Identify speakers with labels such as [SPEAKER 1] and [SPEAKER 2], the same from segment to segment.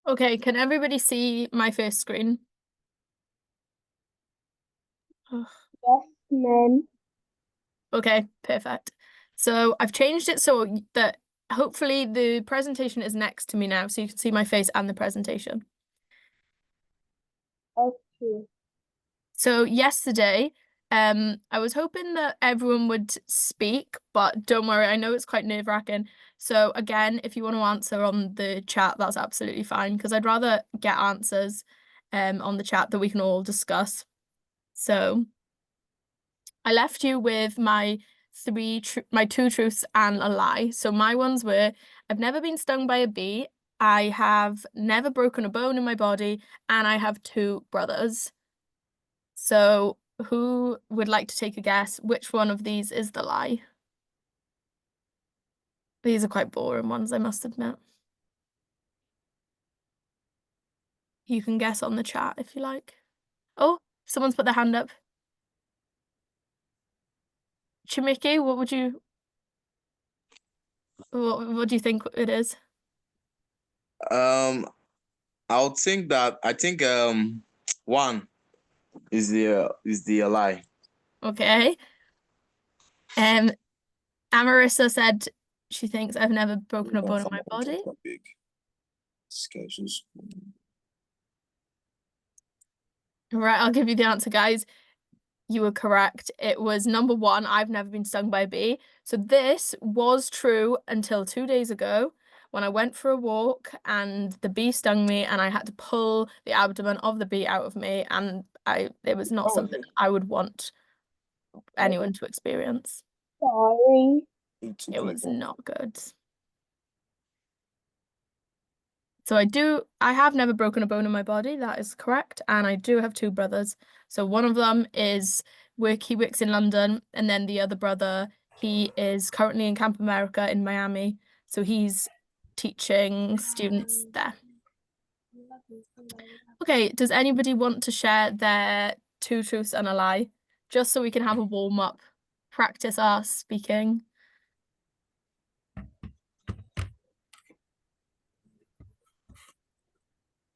[SPEAKER 1] Okay, can everybody see my first screen? Ugh.
[SPEAKER 2] Yes, ma'am.
[SPEAKER 1] Okay, perfect. So I've changed it so that hopefully the presentation is next to me now, so you can see my face and the presentation.
[SPEAKER 2] Okay.
[SPEAKER 1] So yesterday, I was hoping that everyone would speak, but don't worry, I know it's quite nerve-wracking. So again, if you want to answer on the chat, that's absolutely fine, because I'd rather get answers on the chat that we can all discuss. So I left you with my my two truths and a lie. So my ones were I've never been stung by a bee, I have never broken a bone in my body, and I have two brothers. So who would like to take a guess? Which one of these is the lie? These are quite boring ones, I must admit. You can guess on the chat if you like. Oh, someone's put their hand up. Chimiki, what do you think it is?
[SPEAKER 3] Um, I think one is the lie.
[SPEAKER 1] Okay. Um, Amarissa said she thinks I've never broken a bone in my body. Right, I'll give you the answer, guys. You were correct. It was number one, I've never been stung by a bee. So this was true until 2 days ago when I went for a walk and the bee stung me and I had to pull the abdomen of the bee out of me, and it was not something I would want anyone to experience.
[SPEAKER 2] Sorry.
[SPEAKER 1] It was not good. So I have never broken a bone in my body, that is correct, and I do have two brothers. So one of them he works in London, and then the other brother, he is currently in Camp America in Miami. So he's teaching students there. Okay, does anybody want to share their two truths and a lie? Just so we can have a warm up, practice our speaking.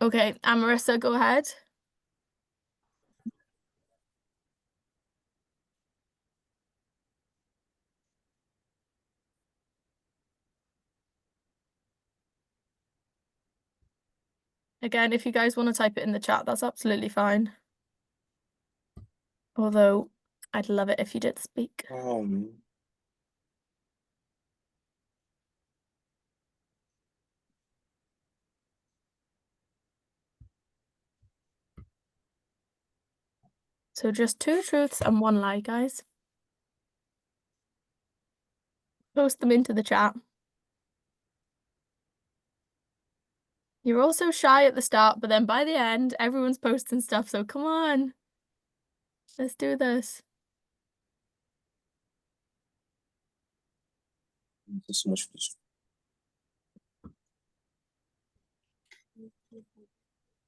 [SPEAKER 1] Okay, Marissa, go ahead. Again, if you guys want to type it in the chat, that's absolutely fine. Although I'd love it if you did speak. So just two truths and one lie, guys. Post them into the chat. You're all so shy at the start, but then by the end, everyone's posting stuff, so come on. Let's do this.
[SPEAKER 3] Thank you so much for this.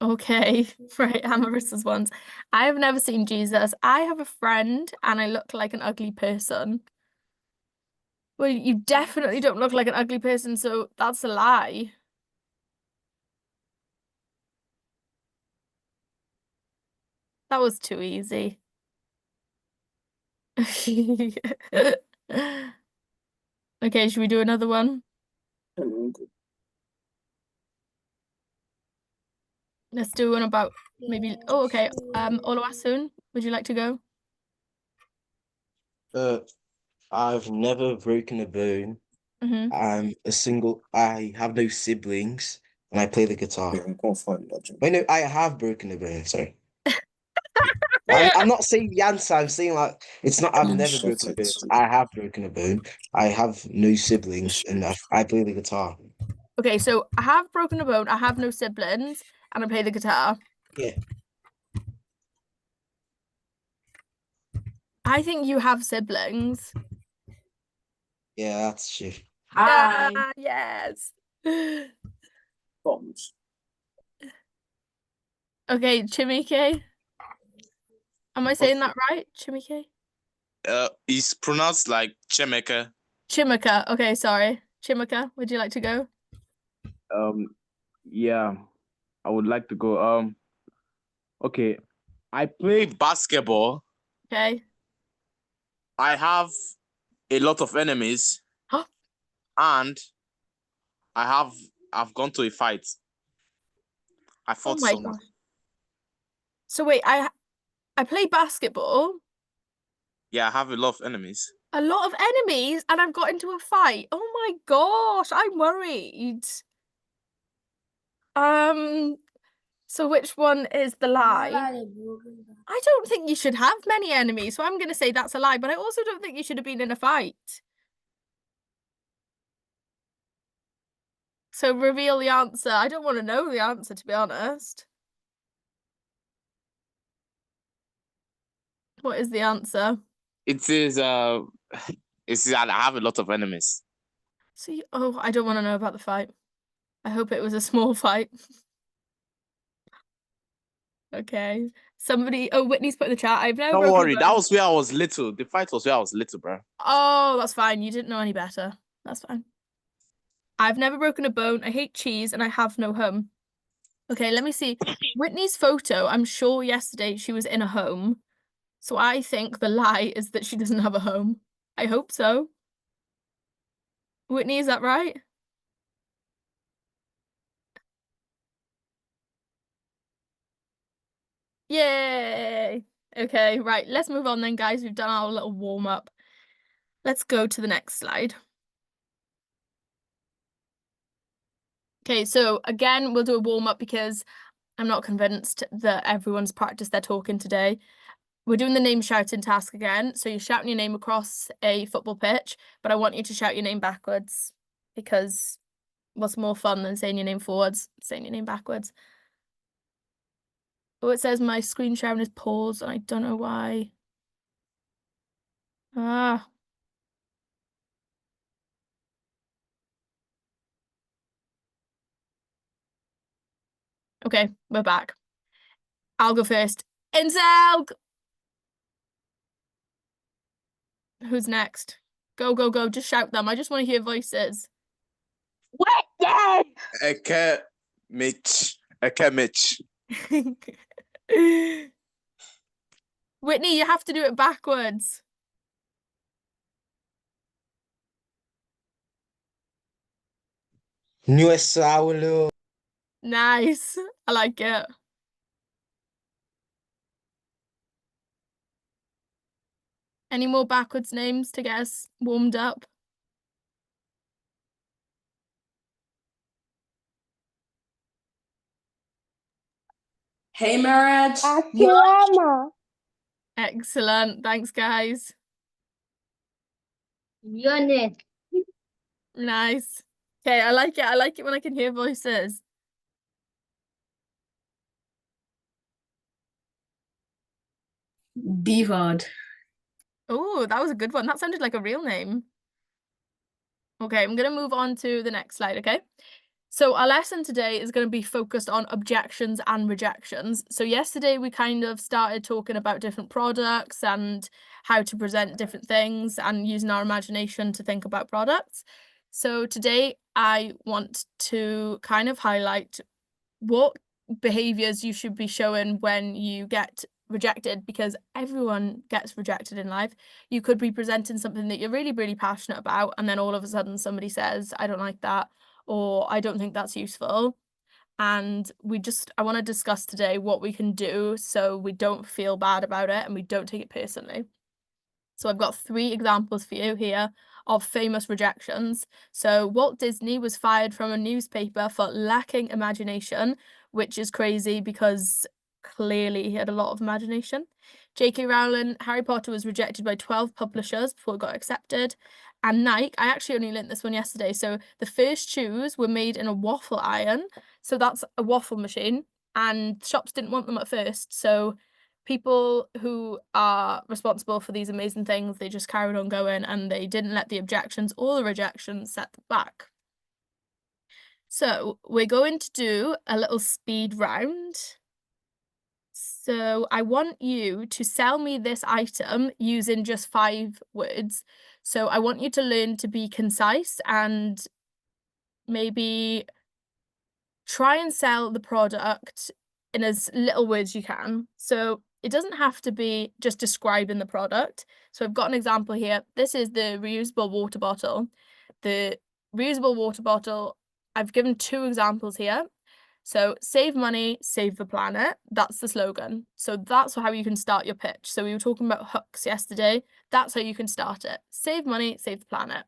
[SPEAKER 1] Okay, right, Amarissa's ones. I have never seen Jesus. I have a friend and I look like an ugly person. Well, you definitely don't look like an ugly person, so that's a lie. That was too easy. Okay, should we do another one? Let's do one about maybe. Oh, okay. Oluwaseun, would you like to go?
[SPEAKER 4] I've never broken a bone.
[SPEAKER 1] Mm-hmm.
[SPEAKER 4] I have no siblings, and I play the guitar. Wait, no, I have broken a bone. Sorry. I'm not saying the answer. I'm saying like it's not. I've never broken a bone. I have broken a bone. I have no siblings, and I play the guitar.
[SPEAKER 1] Okay, so I have broken a bone. I have no siblings, and I play the guitar.
[SPEAKER 4] Yeah.
[SPEAKER 1] I think you have siblings.
[SPEAKER 4] Yeah, that's true.
[SPEAKER 1] Hi. Yes.
[SPEAKER 3] Bombs.
[SPEAKER 1] Okay, Chimike. Am I saying that right? Chimike?
[SPEAKER 5] It's pronounced like Chemeka.
[SPEAKER 1] Chimika. Okay, sorry. Chimika, would you like to go?
[SPEAKER 3] Yeah. I would like to go. Okay, I
[SPEAKER 5] Play
[SPEAKER 3] play.
[SPEAKER 5] basketball.
[SPEAKER 1] Okay.
[SPEAKER 5] I have a lot of enemies,
[SPEAKER 1] Oh,
[SPEAKER 5] and I've gone to a fight. I
[SPEAKER 1] oh
[SPEAKER 5] fought
[SPEAKER 1] my
[SPEAKER 5] someone.
[SPEAKER 1] gosh. So wait, I play basketball,
[SPEAKER 5] Yeah, I have a lot of enemies.
[SPEAKER 1] a lot of enemies, and I've got into a fight. Oh my gosh, I'm worried. So which one is the lie? I don't think you should have many enemies, so I'm going to say that's a lie, but I also don't think you should have been in a fight. So reveal the answer. I don't want to know the answer, to be honest. What is the answer?
[SPEAKER 5] It is it's that I have a lot of enemies.
[SPEAKER 1] See, oh, I don't want to know about the fight. I hope it was a small fight. Okay. Somebody, oh, Whitney's put in the chat. I've never
[SPEAKER 5] Don't
[SPEAKER 1] broken a
[SPEAKER 5] worry, that
[SPEAKER 1] bone.
[SPEAKER 5] was where I was little. The fight was where I was little, bro.
[SPEAKER 1] Oh, that's fine. You didn't know any better. That's fine. I've never broken a bone. I hate cheese and I have no home. Okay, let me see. Whitney's photo, I'm sure yesterday she was in a home. So I think the lie is that she doesn't have a home. I hope so. Whitney, is that right? Yay! Okay, right. Let's move on then, guys. We've done our little warm up. Let's go to the next slide. Okay, so again, we'll do a warm up because I'm not convinced that everyone's practiced their talking today. We're doing the name shouting task again. So you're shouting your name across a football pitch, but I want you to shout your name backwards because what's more fun than saying your name forwards, saying your name backwards. Oh, it says my screen sharing is paused and I don't know why. Ah. Okay, we're back. I'll go first. Inselg! Who's next? Go, go, go. Just shout them. I just want to hear voices.
[SPEAKER 2] Whitney!
[SPEAKER 5] Eke Mitch. Eke Mitch.
[SPEAKER 1] Whitney, you have to do it backwards.
[SPEAKER 4] Nuesaulo.
[SPEAKER 1] Nice. I like it. Any more backwards names to get us warmed up?
[SPEAKER 6] Hey, Marriage.
[SPEAKER 2] Akilama.
[SPEAKER 1] Excellent. Thanks, guys.
[SPEAKER 2] Yunus.
[SPEAKER 1] Nice. Okay, I like it. I like it when I can hear voices.
[SPEAKER 6] Bivard.
[SPEAKER 1] Oh, that was a good one. That sounded like a real name. Okay, I'm going to move on to the next slide, okay? So our lesson today is going to be focused on objections and rejections. So yesterday we kind of started talking about different products and how to present different things and using our imagination to think about products. So today I want to kind of highlight what behaviors you should be showing when you get rejected, because everyone gets rejected in life. You could be presenting something that you're really, really passionate about, and then all of a sudden somebody says, I don't like that, or I don't think that's useful. And I want to discuss today what we can do so we don't feel bad about it and we don't take it personally. So I've got 3 examples for you here of famous rejections. So Walt Disney was fired from a newspaper for lacking imagination, which is crazy because clearly he had a lot of imagination. J.K. Rowling, Harry Potter was rejected by 12 publishers before it got accepted. And Nike, I actually only learnt this one yesterday. So the first shoes were made in a waffle iron. So that's a waffle machine. And shops didn't want them at first. So people who are responsible for these amazing things, they just carried on going and they didn't let the objections or the rejections set them back. So we're going to do a little speed round. So I want you to sell me this item using just 5 words. So I want you to learn to be concise and maybe try and sell the product in as little words you can. So it doesn't have to be just describing the product. So I've got an example here. This is the reusable water bottle. The reusable water bottle, I've given two examples here. So save money, save the planet. That's the slogan. So that's how you can start your pitch. So we were talking about hooks yesterday. That's how you can start it. Save money, save the planet.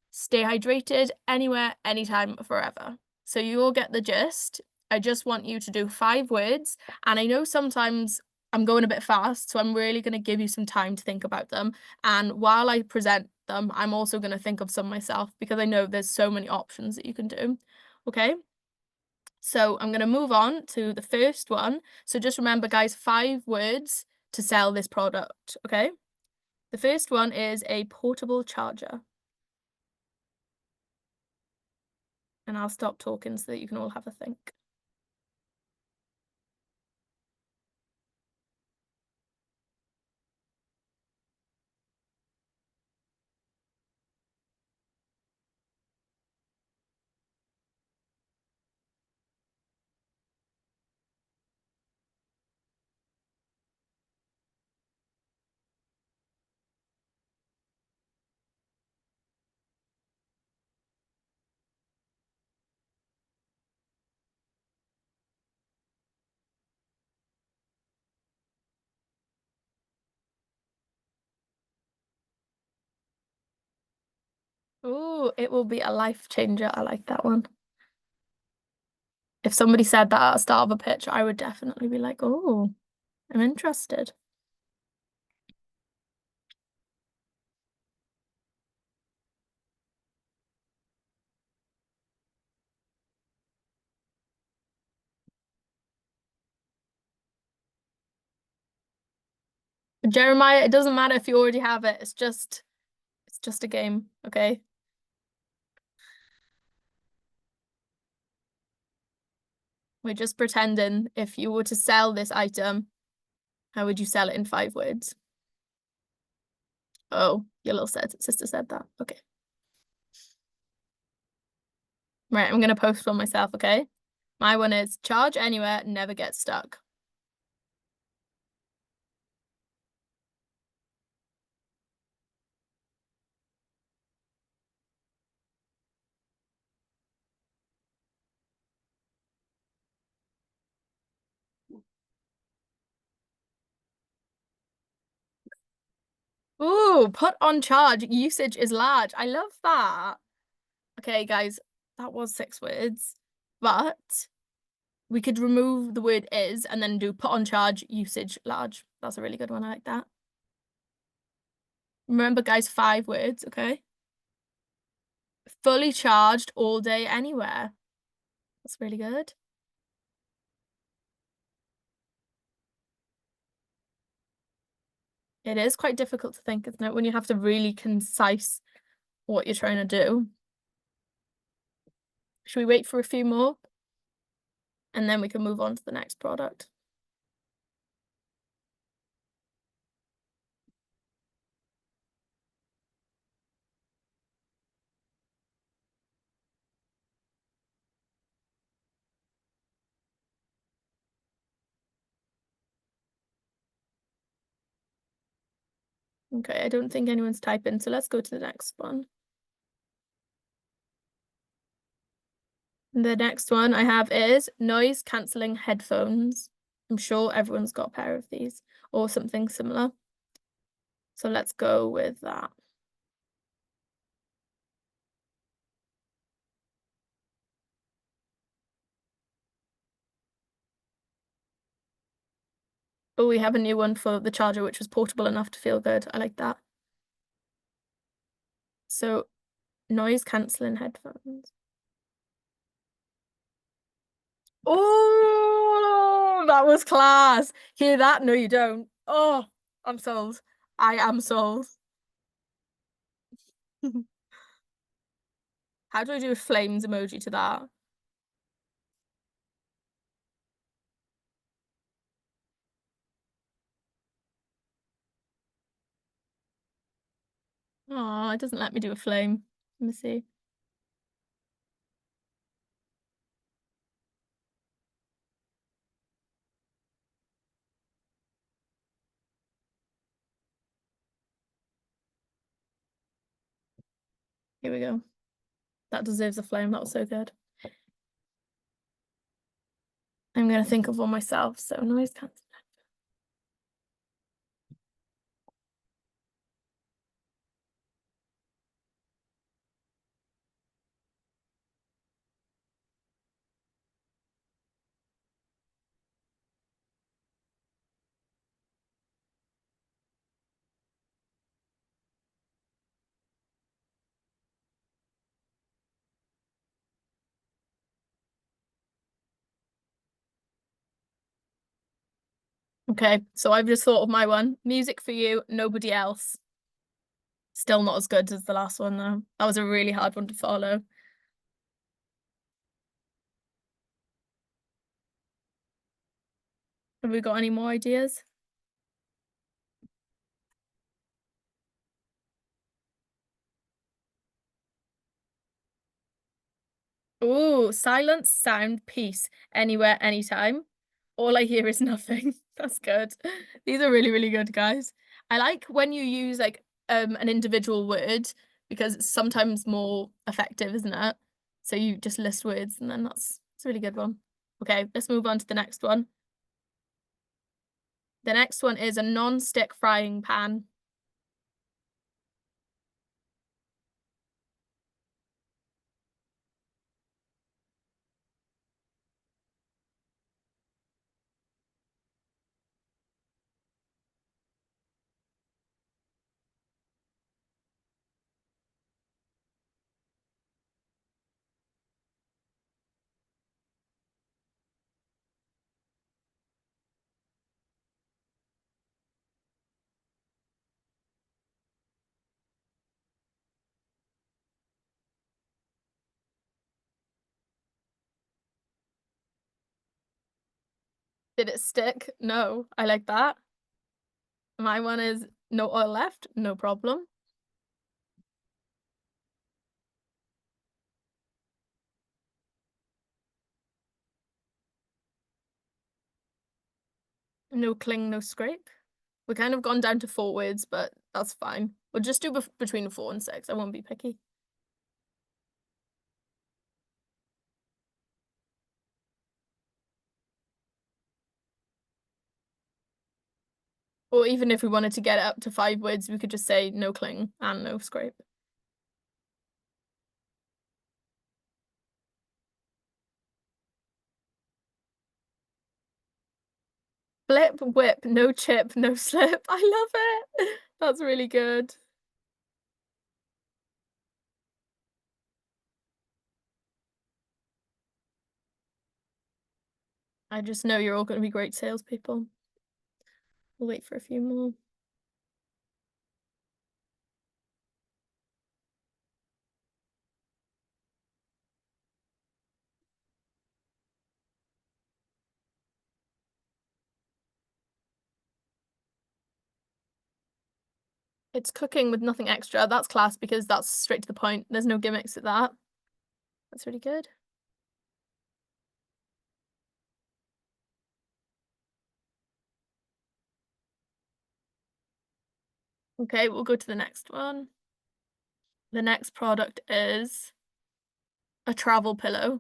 [SPEAKER 1] Stay hydrated anywhere, anytime, forever. So you all get the gist. I just want you to do 5 words. And I know sometimes I'm going a bit fast, so I'm really going to give you some time to think about them. And while I present them, I'm also going to think of some myself because I know there's so many options that you can do. Okay? So I'm going to move on to the first one. So just remember, guys, 5 words to sell this product. Okay? The first one is a portable charger. And I'll stop talking so that you can all have a think. Oh, it will be a life changer. I like that one. If somebody said that at the start of a pitch, I would definitely be like, oh, I'm interested. But Jeremiah, it doesn't matter if you already have it. It's just a game, okay? We're just pretending if you were to sell this item, how would you sell it in 5 words? Oh, your little sister said that. Okay. Right, I'm gonna post one myself, okay? My one is charge anywhere, never get stuck. Ooh, put on charge, usage is large. I love that. Okay, guys, that was 6 words, but we could remove the word is and then do put on charge, usage large. That's a really good one. I like that. Remember, guys, 5 words, okay? Fully charged all day, anywhere. That's really good. It is quite difficult to think, isn't it, when you have to really concise what you're trying to do. Should we wait for a few more? And then we can move on to the next product. Okay, I don't think anyone's typing, so let's go to the next one. The next one I have is noise cancelling headphones. I'm sure everyone's got a pair of these or something similar. So let's go with that. Oh, we have a new one for the charger, which was portable enough to feel good. I like that. So noise cancelling headphones. Oh, that was class. Hear that? No, you don't. Oh, I'm sold. I am sold. How do I do a flames emoji to that? Oh, it doesn't let me do a flame. Let me see. Here we go. That deserves a flame. That was so good. I'm gonna think of one myself, so noise cancel. Okay, so I've just thought of my one. Music for you, nobody else. Still not as good as the last one though. That was a really hard one to follow. Have we got any more ideas? Ooh, silence, sound, peace. Anywhere, anytime. All I hear is nothing. That's good. These are really, really good, guys. I like when you use like an individual word because it's sometimes more effective, isn't it? So you just list words and then that's a really good one. Okay, let's move on to the next one. The next one is a non-stick frying pan. Did it stick? No, I like that. My one is no oil left, no problem. No cling, no scrape. We kind of gone down to 4 words, but that's fine. We'll just do between 4 and 6. I won't be picky. Or even if we wanted to get it up to 5 words, we could just say no cling and no scrape. Flip, whip, no chip, no slip. I love it. That's really good. I just know you're all going to be great salespeople. We'll wait for a few more. It's cooking with nothing extra. That's class because that's straight to the point. There's no gimmicks at that. That's really good. Okay, we'll go to the next one. The next product is a travel pillow.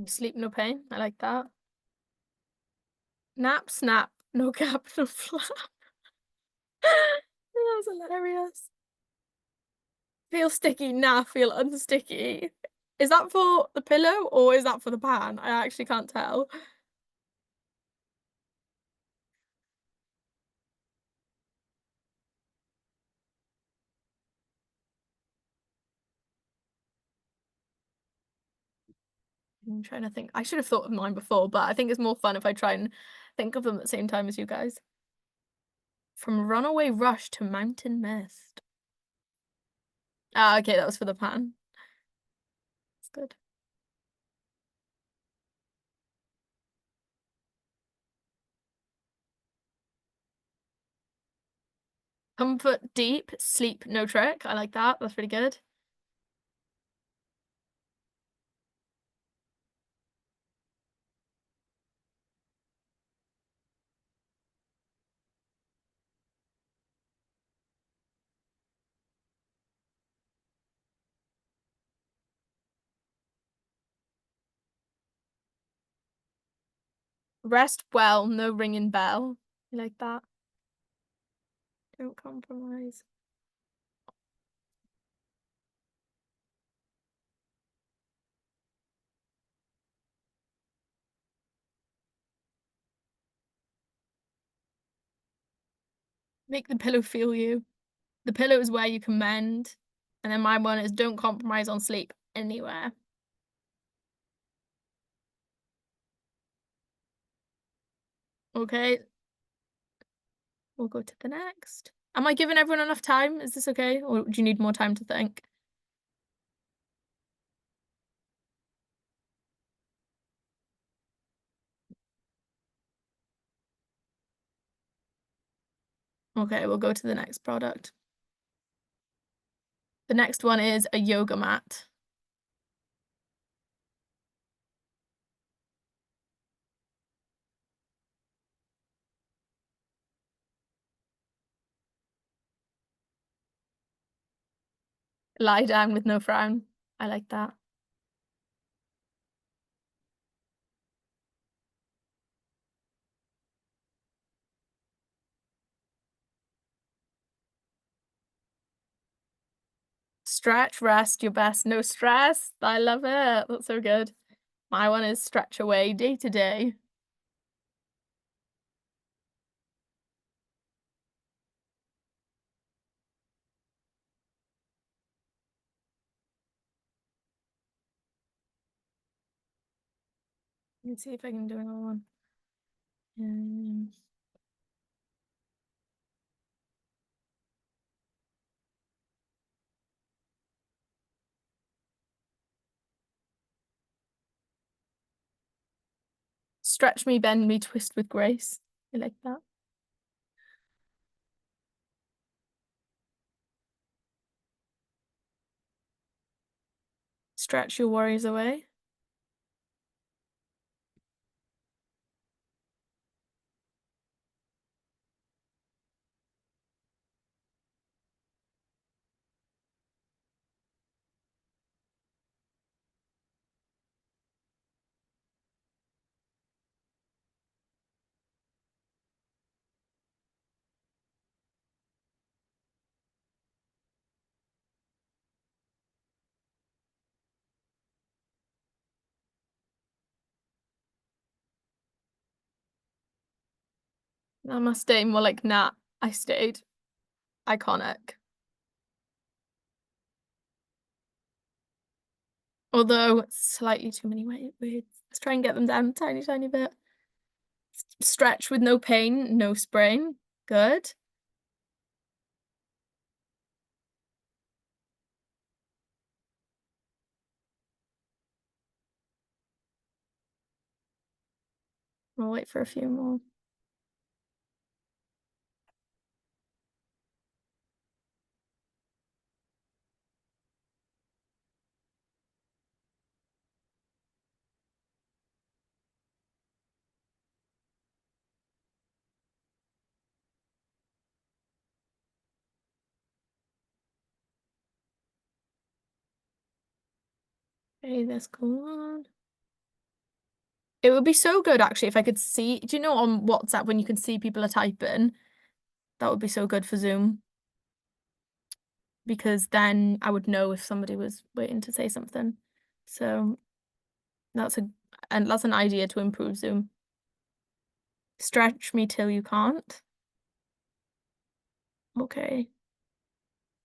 [SPEAKER 1] Sleep, no pain. I like that. Nap, snap, no gap, no flap. That's hilarious. Feel sticky, nah, feel unsticky. Is that for the pillow or is that for the pan? I actually can't tell. I'm trying to think. I should have thought of mine before, but I think it's more fun if I try and think of them at the same time as you guys. From Runaway Rush to Mountain Mist. Ah, okay, that was for the pan. That's good. Comfort deep, sleep no trick. I like that. That's pretty good. Rest well, no ringing bell. I like that. Don't compromise. Make the pillow feel you. The pillow is where you can mend. And then my one is don't compromise on sleep anywhere. Okay. We'll go to the next. Am I giving everyone enough time? Is this okay? Or do you need more time to think? Okay, we'll go to the next product. The next one is a yoga mat. Lie down with no frown. I like that. Stretch, rest, your best, no stress. I love it. That's so good. My one is stretch away day to day. Let me see if I can do another one. Stretch me, bend me, twist with grace. I like that. Stretch your worries away. Namaste, more like nah, I stayed. Iconic. Although slightly too many words. Let's try and get them down a tiny, tiny bit. Stretch with no pain, no sprain. Good. We'll wait for a few more. Okay, let's go on. It would be so good actually if I could see, do you know on WhatsApp when you can see people are typing? That would be so good for Zoom. Because then I would know if somebody was waiting to say something. So that's an idea to improve Zoom. Stretch me till you can't. Okay.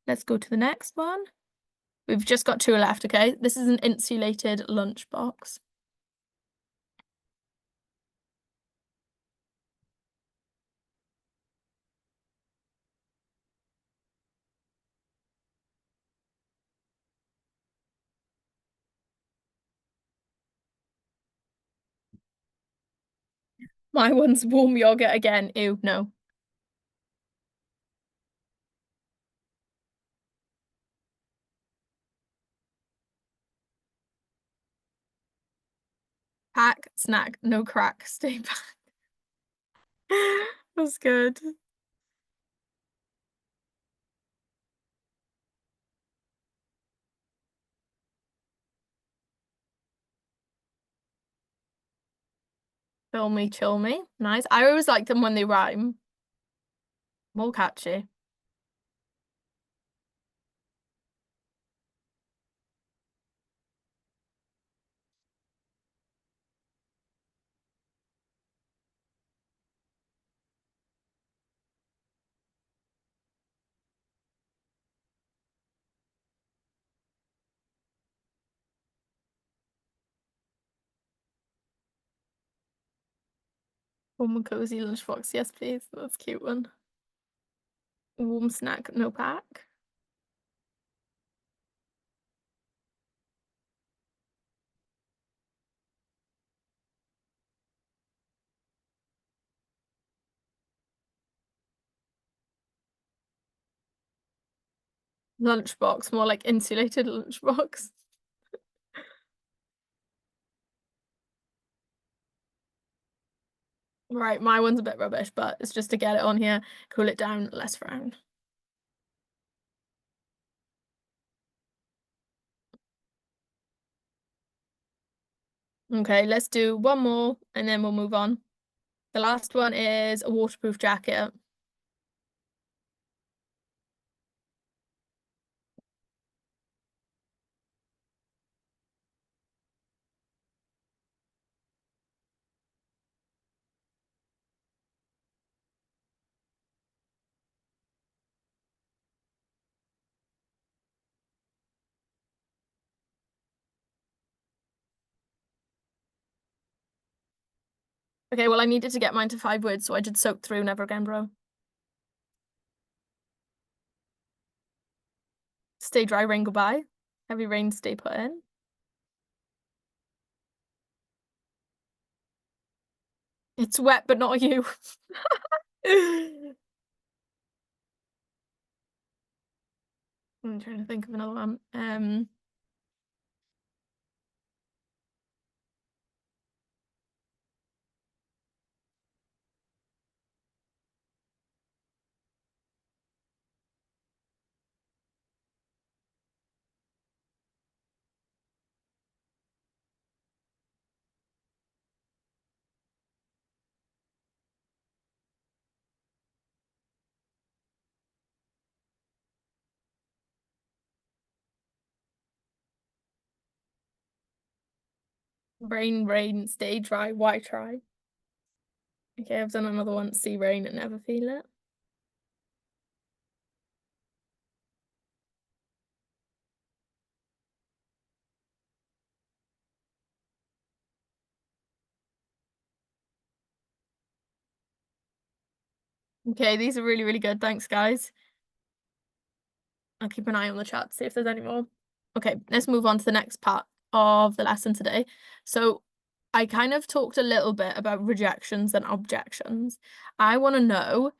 [SPEAKER 1] Let's go to the next one. We've just got 2 left, okay? This is an insulated lunchbox. My one's warm yogurt again. Ew, no. Pack, snack, no crack, stay back. That's good. Fill me, chill me. Nice. I always like them when they rhyme. More catchy. Warm and cozy lunchbox. Yes, please. That's a cute one. Warm snack, no pack. Lunchbox, more like insulated lunchbox. Right, my one's a bit rubbish, but it's just to get it on here, cool it down, less frown. Okay, let's do one more and then we'll move on. The last one is a waterproof jacket. Okay, well, I needed to get mine to 5 words, so I did soak through never again, bro. Stay dry, rain goodbye. Heavy rain, stay put in. It's wet, but not you. I'm trying to think of another one. Rain, rain, stay dry, why try? Okay, I've done another one. See rain and never feel it. Okay, these are really, really good. Thanks, guys. I'll keep an eye on the chat to see if there's any more. Okay, let's move on to the next part of the lesson today. So I kind of talked a little bit about rejections and objections. I want to know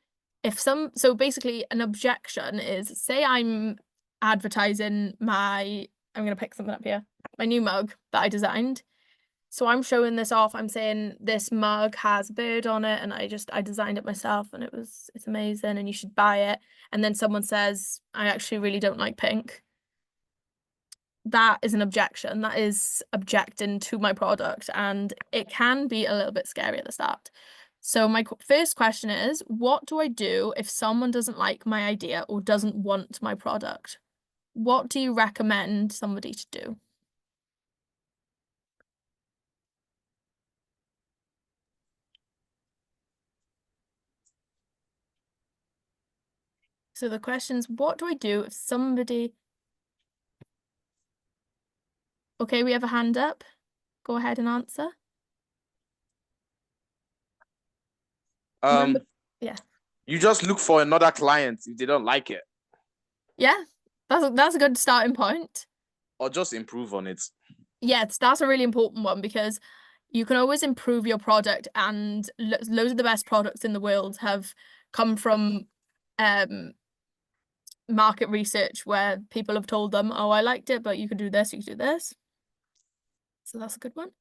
[SPEAKER 1] if so basically an objection is, say I'm advertising I'm going to pick something up here, my new mug that I designed. So I'm showing this off. I'm saying this mug has a bird on it and I designed it myself and it's amazing and you should buy it. And then someone says, I actually really don't like pink. That is an objection. That is objecting to my product and it can be a little bit scary at the start. So my first question is, what do I do if someone doesn't like my idea or doesn't want my product? What do you recommend somebody to do? So the question is, what do I do if somebody... Okay, we have a hand up. Go ahead and answer. Remember... Yeah.
[SPEAKER 5] You just look for another client if they don't like it,
[SPEAKER 1] Yeah, that's a good starting point.
[SPEAKER 5] or just improve on it.
[SPEAKER 1] Yeah, that's a really important one because you can always improve your product, and loads of the best products in the world have come from market research where people have told them, oh, I liked it, but you could do this, you could do this. So that's a good one.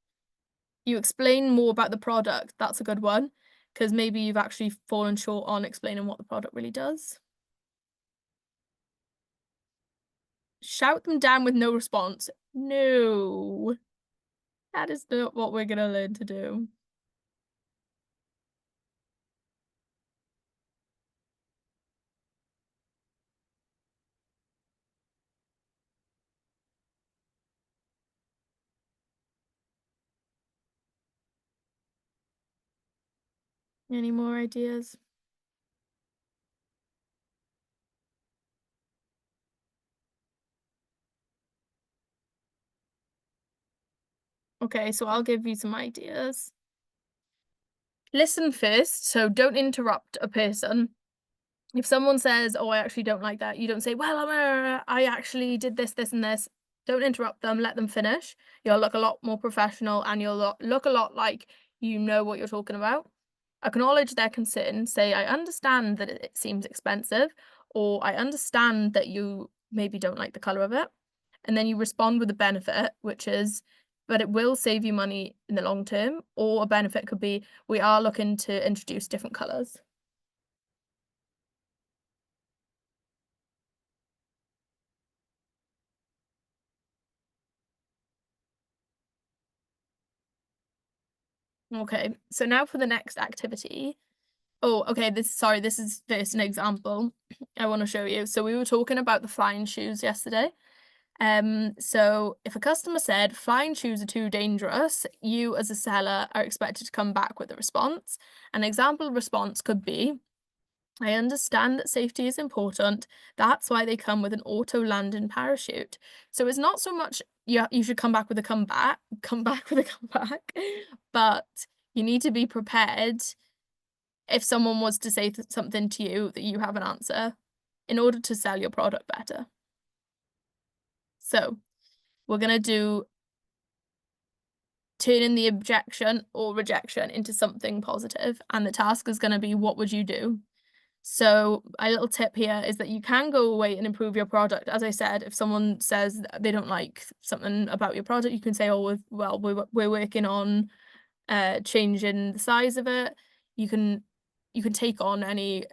[SPEAKER 1] You explain more about the product. That's a good one, because maybe you've actually fallen short on explaining what the product really does. Shout them down with no response. No, that is not what we're going to learn to do. Any more ideas? Okay, so I'll give you some ideas. Listen first, so don't interrupt a person. If someone says, oh, I actually don't like that, you don't say, well, I actually did this, this, and this. Don't interrupt them, let them finish. You'll look a lot more professional, and you'll look a lot like you know what you're talking about. Acknowledge their concern. Say, I understand that it seems expensive, or I understand that you maybe don't like the color of it. And then you respond with a benefit, which is, but it will save you money in the long term. Or a benefit could be, we are looking to introduce different colors. Okay, so now for the next activity. Oh, okay, this is first an example I want to show you. So we were talking about the flying shoes yesterday. So if a customer said flying shoes are too dangerous, you as a seller are expected to come back with a response. An example response could be, I understand that safety is important. That's why they come with an auto landing parachute. So it's not so much you should come back with a comeback, but you need to be prepared if someone was to say something to you that you have an answer in order to sell your product better. So we're going to do turning the objection or rejection into something positive, and the task is going to be, what would you do? So a little tip here is that you can go away and improve your product. As I said, if someone says they don't like something about your product, you can say, oh, we're working on changing the size of it. You can take on any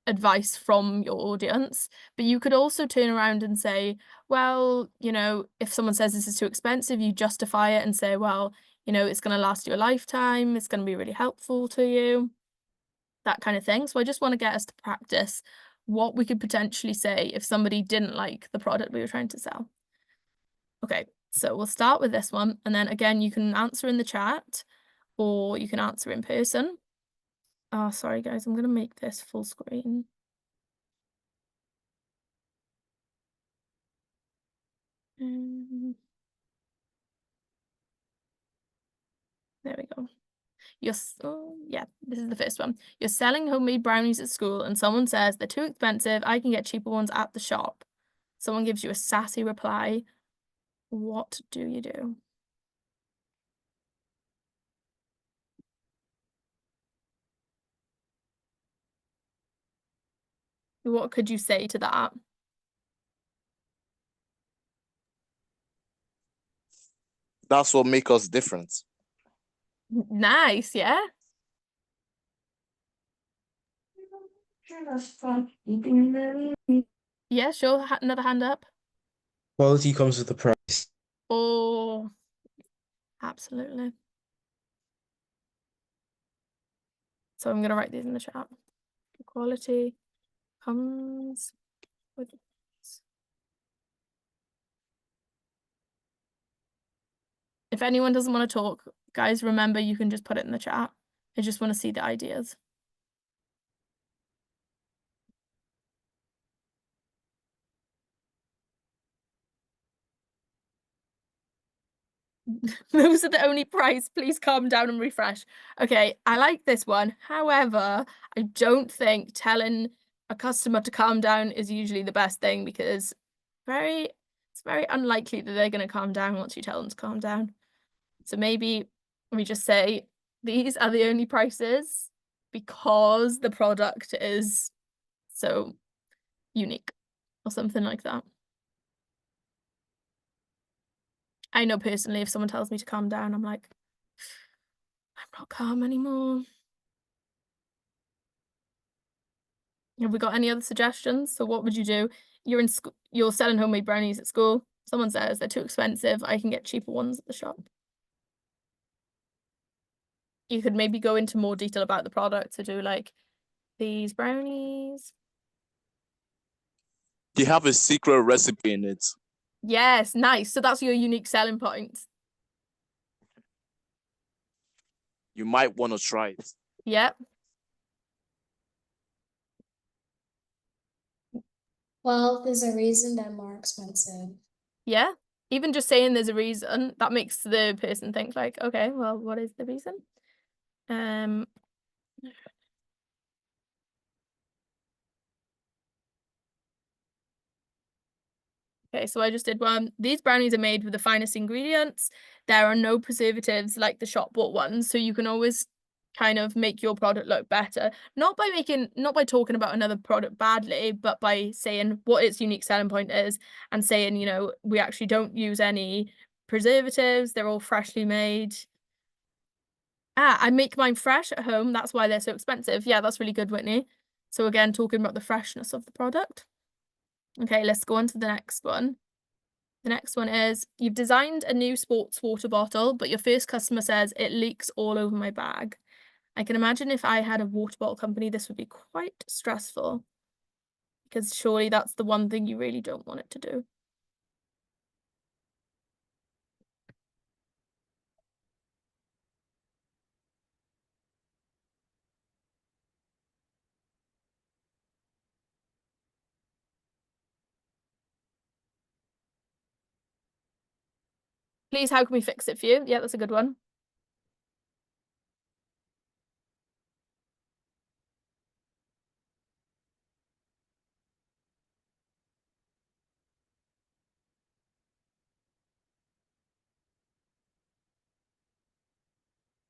[SPEAKER 1] advice from your audience, but you could also turn around and say, well, you know, if someone says this is too expensive, you justify it and say, well, you know, it's going to last you a lifetime, it's going to be really helpful to you, that kind of thing. So I just want to get us to practice what we could potentially say if somebody didn't like the product we were trying to sell. Okay, so we'll start with this one, and then again, you can answer in the chat or you can answer in person. Oh, sorry guys, I'm going to make this full screen. There we go. Yeah, this is the first one. You're selling homemade brownies at school and someone says they're too expensive, I can get cheaper ones at the shop. Someone gives you a sassy reply. What do you do? What could you say to that?
[SPEAKER 5] That's what makes us different.
[SPEAKER 1] Nice, yeah? Yeah, sure. Another hand up.
[SPEAKER 4] Quality comes with the price.
[SPEAKER 1] Oh, absolutely. So I'm going to write these in the chat. Quality comes with... If anyone doesn't want to talk, guys, remember you can just put it in the chat. I just want to see the ideas. Those are the only price. Please calm down and refresh. Okay, I like this one. However, I don't think telling a customer to calm down is usually the best thing, because it's very unlikely that they're going to calm down once you tell them to calm down. So maybe we just say these are the only prices because the product is so unique or something like that. I know personally, if someone tells me to calm down, I'm like, I'm not calm anymore. Have we got any other suggestions? So what would you do? You're in school, you're selling homemade brownies at school. Someone says they're too expensive. I can get cheaper ones at the shop. You could maybe go into more detail about the product to do like these brownies.
[SPEAKER 5] They have a secret recipe in it.
[SPEAKER 1] Yes, nice. So that's your unique selling point.
[SPEAKER 5] You might want to try it.
[SPEAKER 1] Yep.
[SPEAKER 2] Well, there's a reason they're more expensive.
[SPEAKER 1] Yeah. Even just saying there's a reason, that makes the person think like, okay, well, what is the reason? Okay, so I just did one. These brownies are made with the finest ingredients. There are no preservatives like the shop bought ones, so you can always kind of make your product look better. Not by talking about another product badly, but by saying what its unique selling point is and saying, you know, we actually don't use any preservatives. They're all freshly made. I make mine fresh at home. That's why they're so expensive. Yeah, that's really good, Whitney. So again, talking about the freshness of the product. Okay, let's go on to the next one. The next one is, you've designed a new sports water bottle, but your first customer says it leaks all over my bag. I can imagine if I had a water bottle company, this would be quite stressful. Because surely that's the one thing you really don't want it to do. Please, how can we fix it for you? Yeah, that's a good one.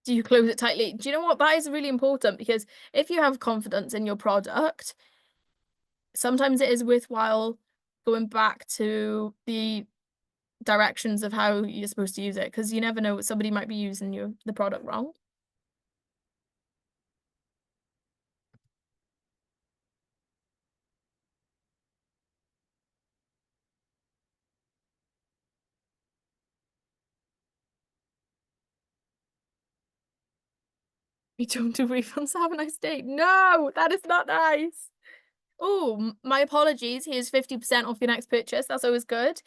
[SPEAKER 1] Do you close it tightly? Do you know what? That is really important, because if you have confidence in your product, sometimes it is worthwhile going back to the directions of how you're supposed to use it, because you never know, somebody might be using the product wrong. You don't do refunds. Have a nice day. No, that is not nice. Oh, my apologies. Here's 50% off your next purchase. That's always good.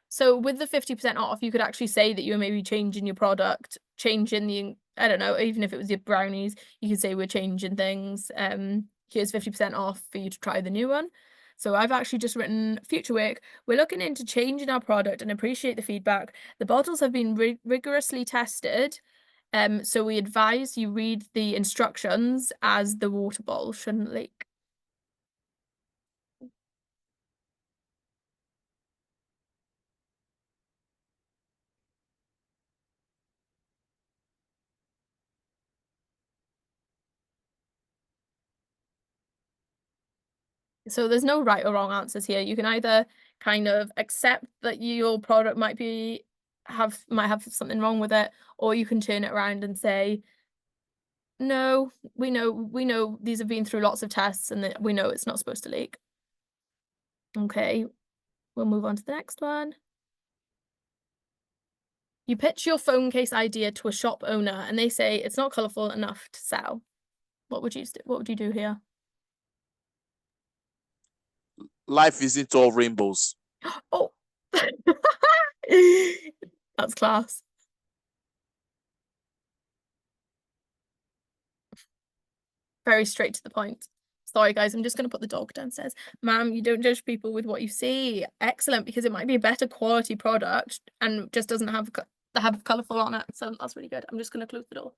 [SPEAKER 1] So with the 50% off, you could actually say that you're maybe changing your product, changing the, I don't know, even if it was your brownies, you could say we're changing things. Here's 50% off for you to try the new one. So I've actually just written future work. We're looking into changing our product and appreciate the feedback. The bottles have been rigorously tested. So we advise you read the instructions, as the water bottle shouldn't leak. So there's no right or wrong answers here. You can either kind of accept that your product might have something wrong with it, or you can turn it around and say, no, we know these have been through lots of tests and that we know it's not supposed to leak. Okay, we'll move on to the next one. You pitch your phone case idea to a shop owner and they say it's not colourful enough to sell. What would you do here?
[SPEAKER 5] Life isn't all rainbows.
[SPEAKER 1] Oh, that's class. Very straight to the point. Sorry, guys, I'm just going to put the dog downstairs. Ma'am, you don't judge people with what you see. Excellent, because it might be a better quality product and just doesn't have colourful on it. So that's really good. I'm just going to close the door.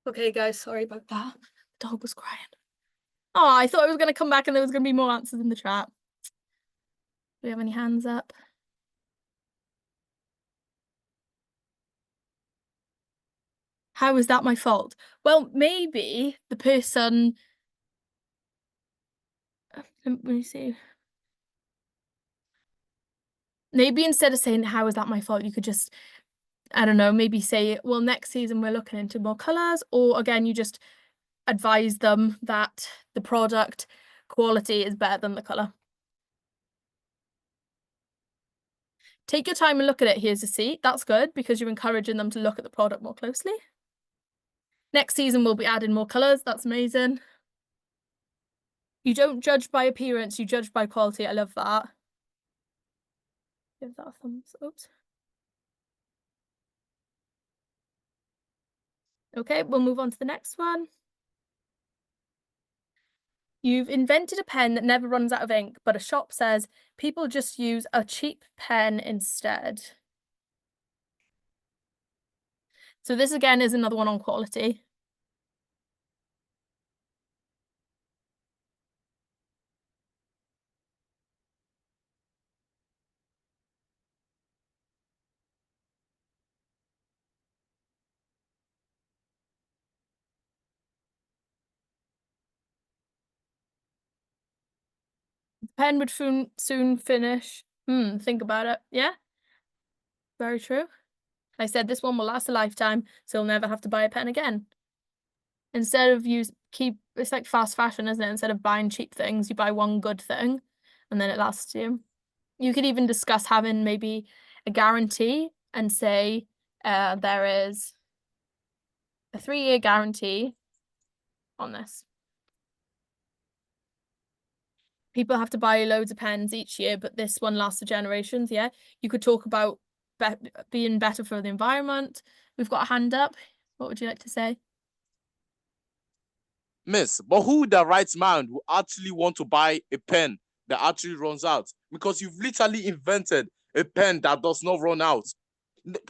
[SPEAKER 1] Okay, guys, sorry about that. The dog was crying. Oh, I thought I was going to come back and there was going to be more answers in the chat. Do we have any hands up? How is that my fault? Well, maybe the person... Let me see. Maybe instead of saying, how is that my fault, you could just, I don't know, maybe say, well, next season we're looking into more colours. Or again, you just advise them that the product quality is better than the colour. Take your time and look at it. Here's a seat. That's good because you're encouraging them to look at the product more closely. Next season, we'll be adding more colours. That's amazing. You don't judge by appearance, you judge by quality. I love that. Give that a thumbs up. Okay, we'll move on to the next one. You've invented a pen that never runs out of ink, but a shop says people just use a cheap pen instead. So this again is another one on quality. The pen would soon finish. Think about it. Yeah, very true. I said this one will last a lifetime, so you'll never have to buy a pen again. Instead of it's like fast fashion, isn't it? Instead of buying cheap things, you buy one good thing and then it lasts you. You could even discuss having maybe a guarantee and say there is a 3-year guarantee on this. People have to buy loads of pens each year, but this one lasts for generations. Yeah, you could talk about being better for the environment. We've got a hand up. What would you like to say?
[SPEAKER 5] Miss, but who the right mind will actually want to buy a pen that actually runs out? Because you've literally invented a pen that does not run out.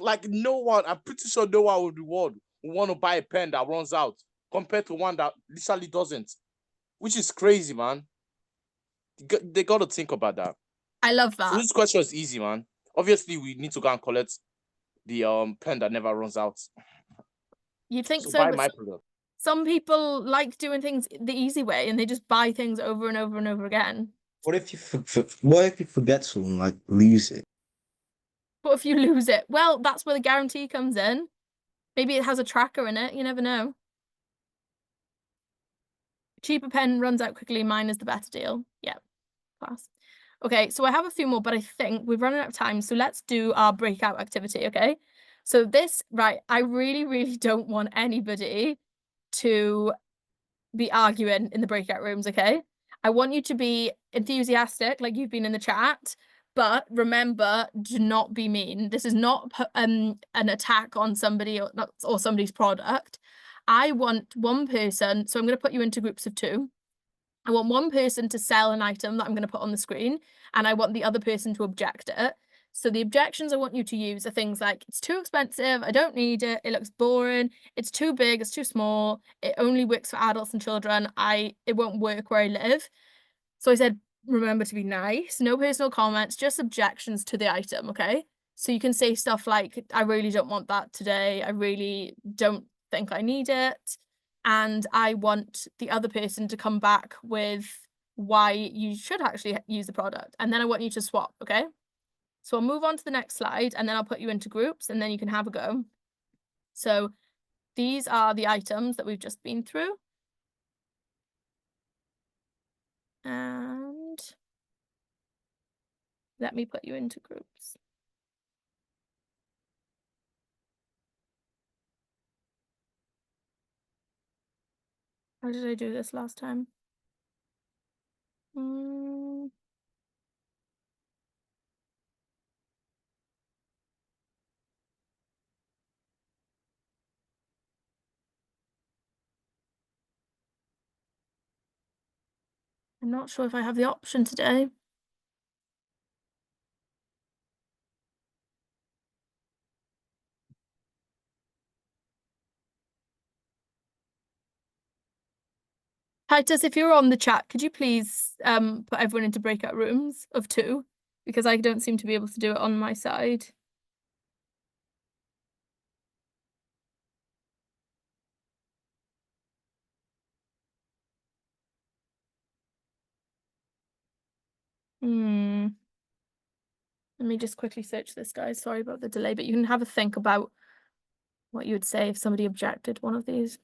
[SPEAKER 5] Like no one, I'm pretty sure no one in the world will want to buy a pen that runs out compared to one that literally doesn't, which is crazy, man. They got to think about that.
[SPEAKER 1] I love
[SPEAKER 5] So
[SPEAKER 1] that.
[SPEAKER 5] this question is easy, man. Obviously, we need to go and collect the pen that never runs out.
[SPEAKER 1] You'd think
[SPEAKER 5] So
[SPEAKER 1] so,
[SPEAKER 5] buy
[SPEAKER 1] but
[SPEAKER 5] my product.
[SPEAKER 1] some people like doing things the easy way and they just buy things over and over and over again.
[SPEAKER 4] What if you forget something, like lose it?
[SPEAKER 1] But if you lose it, well, that's where the guarantee comes in. Maybe it has a tracker in it. You never know. Cheaper pen runs out quickly. Mine is the better deal. Yeah, class. Okay, so I have a few more, but I think we've run out of time. So let's do our breakout activity, okay? So this, right, I really, really don't want anybody to be arguing in the breakout rooms, okay? I want you to be enthusiastic like you've been in the chat, but remember, do not be mean. This is not an attack on somebody or somebody's product. I want one person, so I'm going to put you into groups of 2. I want one person to sell an item that I'm going to put on the screen, and I want the other person to object it. So the objections I want you to use are things like, it's too expensive, I don't need it, it looks boring, it's too big, it's too small, it only works for adults and children, it won't work where I live. So I said, remember to be nice, no personal comments, just objections to the item, okay? So you can say stuff like, I really don't want that today, I really don't think I need it, and I want the other person to come back with why you should actually use the product, and then I want you to swap, okay? So I'll move on to the next slide and then I'll put you into groups and then you can have a go. So these are the items that we've just been through. And let me put you into groups. How did I do this last time? I'm not sure if I have the option today. Titus, if you're on the chat, could you please put everyone into breakout rooms of 2? Because I don't seem to be able to do it on my side. Hmm. Let me just quickly search this, guys. Sorry about the delay, but you can have a think about what you would say if somebody objected one of these.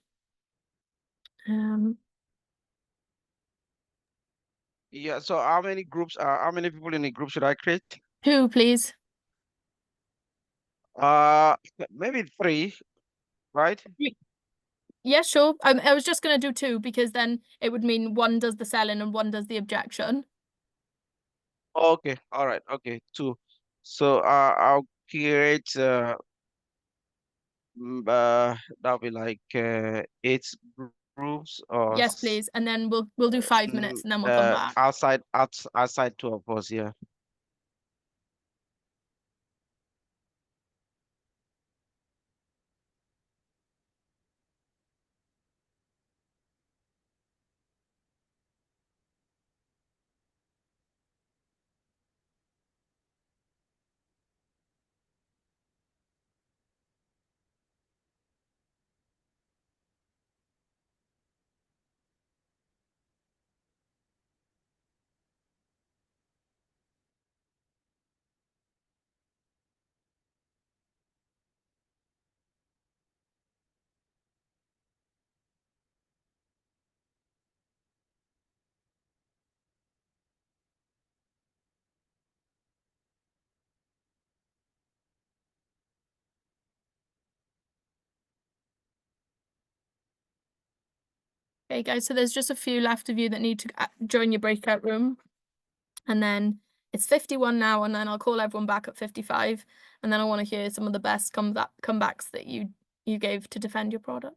[SPEAKER 7] Yeah, so how many groups, how many people in a group should I create?
[SPEAKER 1] 2, please.
[SPEAKER 7] Uh, Maybe 3, right?
[SPEAKER 1] Yeah, sure. I was just gonna do 2 because then it would mean one does the selling and one does the objection.
[SPEAKER 7] Okay, all right, okay, 2. So I'll create that'll be like 8 groups or
[SPEAKER 1] Yes, please. And then we'll do 5 minutes and then we'll come back.
[SPEAKER 7] outside 2 of us, yeah.
[SPEAKER 1] Okay, guys, so there's just a few left of you that need to join your breakout room. And then it's 51 now, and then I'll call everyone back at 55. And then I want to hear some of the best comebacks that you gave to defend your product.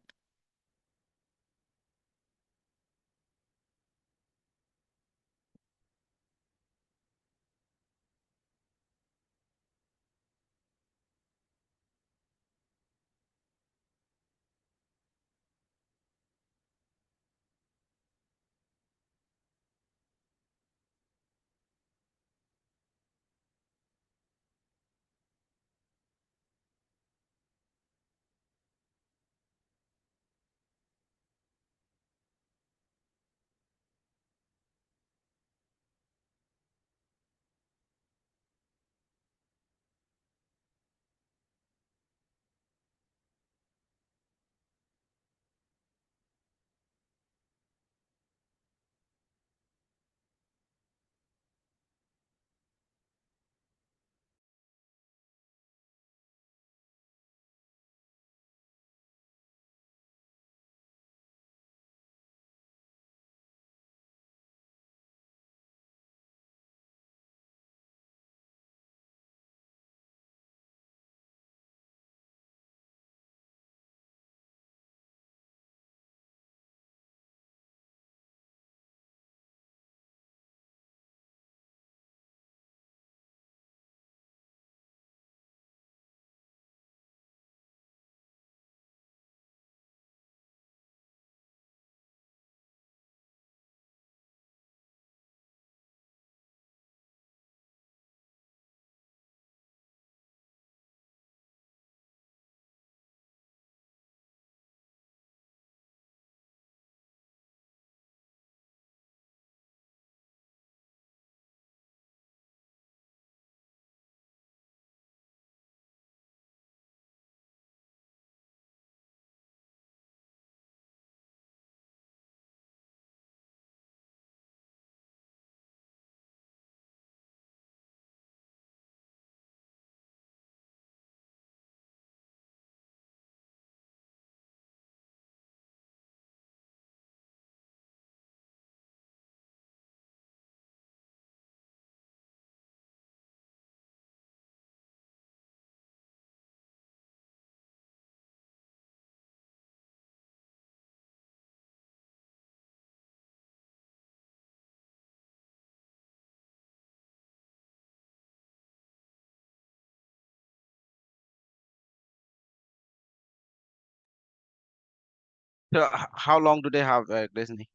[SPEAKER 7] So how long do they have, Glesni?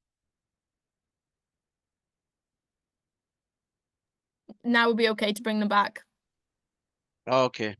[SPEAKER 1] now would be okay to bring them back.
[SPEAKER 7] Okay.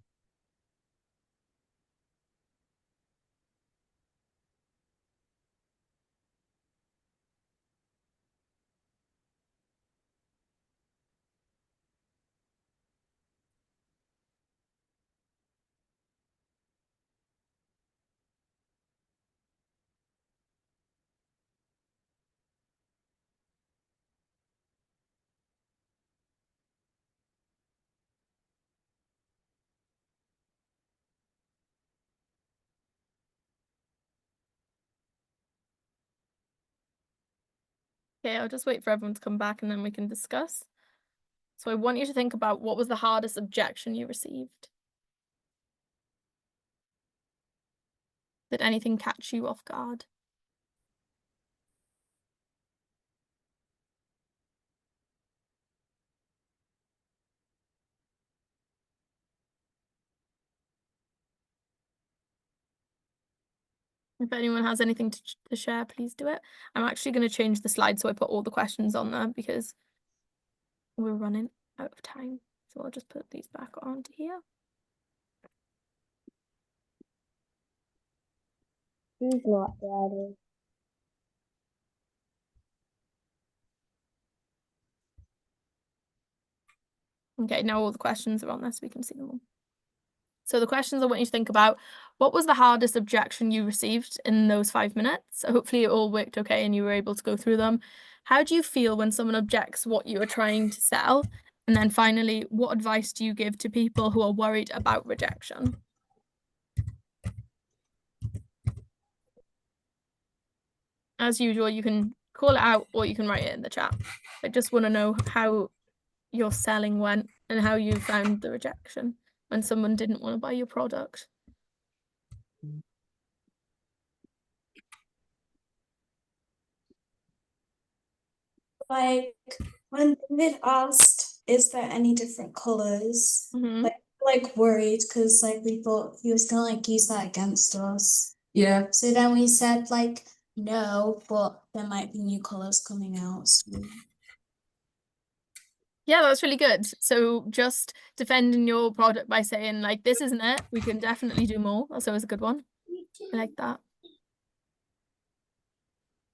[SPEAKER 1] Okay, I'll just wait for everyone to come back and then we can discuss. So I want you to think about what was the hardest objection you received. Did anything catch you off guard? If anyone has anything to share, please do it. I'm actually going to change the slide so I put all the questions on there because we're running out of time. So I'll just put these back onto here.
[SPEAKER 2] He's not ready.
[SPEAKER 1] Okay, now all the questions are on there so we can see them all. So the questions I want you to think about, what was the hardest objection you received in those 5 minutes? So hopefully it all worked okay and you were able to go through them. How do you feel when someone objects what you are trying to sell? And then finally, what advice do you give to people who are worried about rejection? As usual, you can call it out or you can write it in the chat. I just want to know how your selling went and how you found the rejection when someone didn't want to buy your product.
[SPEAKER 2] Like when David asked, "Is there any different colors?"
[SPEAKER 1] Mhm.
[SPEAKER 2] Like worried because like we thought he was gonna like use that against us.
[SPEAKER 6] Yeah.
[SPEAKER 2] So then we said like no, but there might be new colors coming out soon.
[SPEAKER 1] Yeah, that's really good. So just defending your product by saying like, this isn't it. We can definitely do more. That's always a good one. I like that.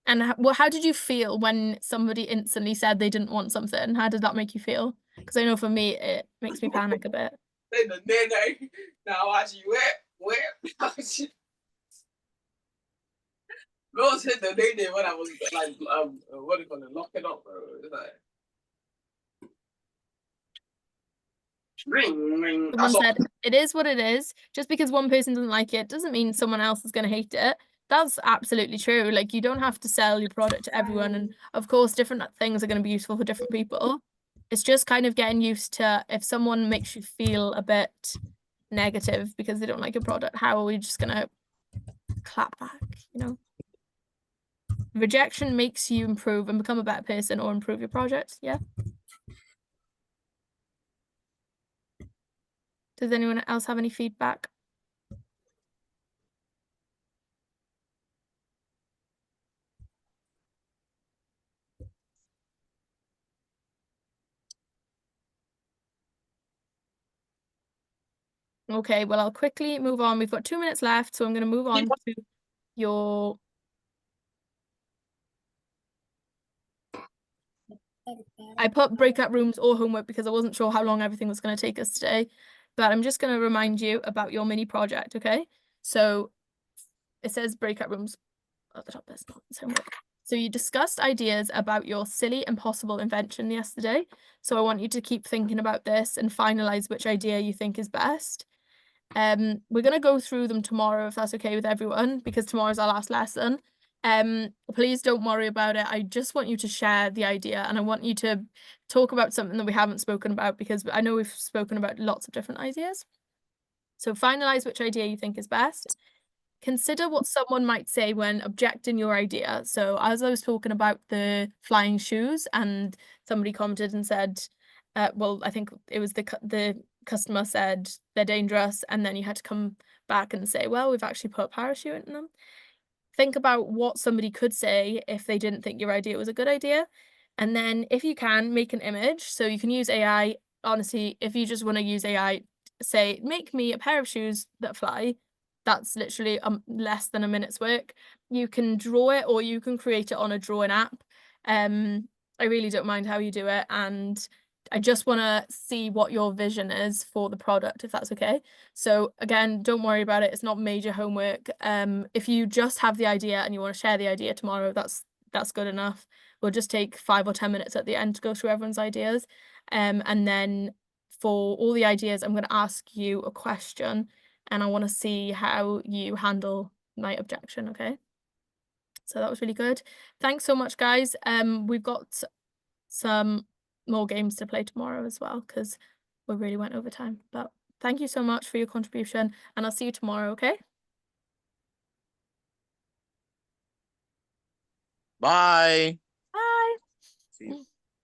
[SPEAKER 1] And how did you feel when somebody instantly said they didn't want something? How did that make you feel? Because I know for me, it makes me panic a bit.
[SPEAKER 6] Now watch you where Rose hit the day when I was like what do you call it, locking up, bro. It's like ring ring.
[SPEAKER 1] Someone said, it is what it is. Just because one person doesn't like it doesn't mean someone else is going to hate it. That's absolutely true. Like, you don't have to sell your product to everyone. And of course, different things are going to be useful for different people. It's just kind of getting used to if someone makes you feel a bit negative because they don't like your product, how are we just going to clap back, you know? Rejection makes you improve and become a better person or improve your project. Yeah. Does anyone else have any feedback? Okay, well, I'll quickly move on. We've got 2 minutes left, so I'm going to move on to your... I put breakout rooms or homework because I wasn't sure how long everything was going to take us today. But I'm just going to remind you about your mini project, okay? So it says breakout rooms at the top. There's not homework. So you discussed ideas about your silly impossible invention yesterday. So I want you to keep thinking about this and finalize which idea you think is best. We're going to go through them tomorrow if that's okay with everyone, because tomorrow's our last lesson. Please don't worry about it. I just want you to share the idea and I want you to talk about something that we haven't spoken about, because I know we've spoken about lots of different ideas. So finalize which idea you think is best. Consider what someone might say when objecting your idea. So as I was talking about the flying shoes and somebody commented and said, well, I think it was the customer said they're dangerous, and then you had to come back and say, well, we've actually put a parachute in them. Think about what somebody could say if they didn't think your idea was a good idea, And then if you can, make an image. So you can use AI. Honestly, if you just want to use AI, say, make me a pair of shoes that fly. That's literally less than a minute's work. You can draw it or you can create it on a drawing app. I really don't mind how you do it. And I just want to see what your vision is for the product, if that's okay. So again, don't worry about it. It's not major homework. If you just have the idea and you want to share the idea tomorrow, that's good enough. We'll just take 5 or 10 minutes at the end to go through everyone's ideas. And then for all the ideas, I'm going to ask you a question and I want to see how you handle my objection, okay? So that was really good. Thanks so much, guys. We've got some more games to play tomorrow as well because we really went over time. But thank you so much for your contribution and I'll see you tomorrow, okay?
[SPEAKER 5] Bye.
[SPEAKER 1] Bye.
[SPEAKER 4] See you.